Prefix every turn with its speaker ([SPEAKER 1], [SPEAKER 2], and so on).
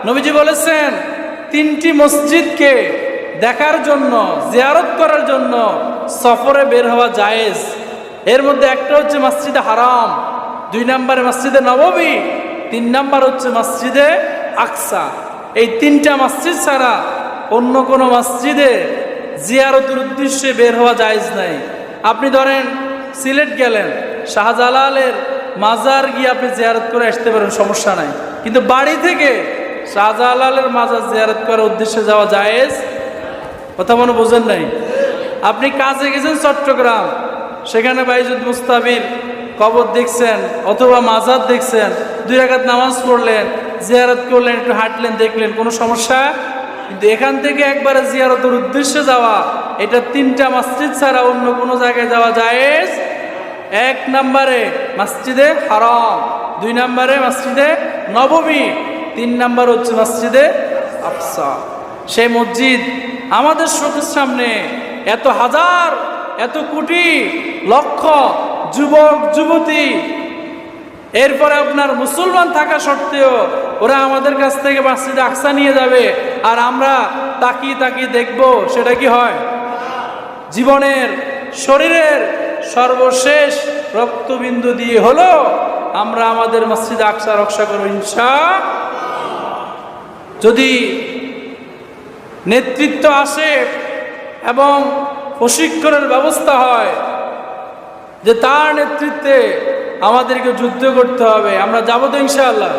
[SPEAKER 1] নবীজি বলেছেন তিনটি মসজিদকে দেখার জন্য, জিয়ারত করার জন্য সফরে বের হওয়া জায়েজ। এর মধ্যে একটা হচ্ছে মসজিদে হারাম, 2 নম্বরে মসজিদে নববী, 3 নম্বর হচ্ছে মসজিদে আকসা। এই 3টা মসজিদ ছাড়া অন্য কোনো মসজিদে জিয়ারতের উদ্দেশ্যে বের হওয়া জায়েজ নাই। আপনি ধরেন সিলেট গেলেন, শাহজালালের মাজার গিয়ে আপনি জিয়ারত করে আসতে পারেন, সমস্যা নাই। কিন্তু বাড়ি থেকে শাহজালালের মাজার জিয়ারত করার উদ্দেশ্যে যাওয়া জায়েজ? কথা মনে বোঝেন নাই? আপনি কাজে গেছেন চট্টগ্রাম, সেখানে বাইজুদ মুস্তাবির কবর দেখছেন অথবা মাজার দেখছেন, 2 রাকাত নামাজ পড়লেন, জিয়ারত করলেন, একটু হাঁটলেন, দেখলেন, কোনো সমস্যা? কিন্তু এখান থেকে একবারে জিয়ারতের উদ্দেশ্যে যাওয়া, এটা 3টা মসজিদ ছাড়া অন্য কোনো জায়গায় যাওয়া জায়েজ? 1 নম্বরে মসজিদে হারাম, 2 নম্বরে মসজিদে নববী, 3 নম্বর হচ্ছে মসজিদে আকসা। সেই মসজিদ আমাদের চোখের সামনে এত হাজার, এত কোটি, লক্ষ যুবক যুবতী, এরপরে আপনার মুসলমান থাকা সত্ত্বেও ওরা আমাদের কাছ থেকে মসজিদে আকসা নিয়ে যাবে, আর আমরা তাকিয়ে তাকিয়ে দেখব। সেটা কি হয়? জীবনের, শরীরের সর্বশেষ রক্তবিন্দু দিয়ে হলো আমরা আমাদের মসজিদে আকসা রক্ষা করব ইনশাআল্লাহ। যদি নেতৃত্ব আসে এবং প্রশিক্ষণের ব্যবস্থা হয় যে তার নেতৃত্বে আমাদেরকে যুদ্ধ করতে হবে, আমরা যাবো তো ইনশাআল্লাহ।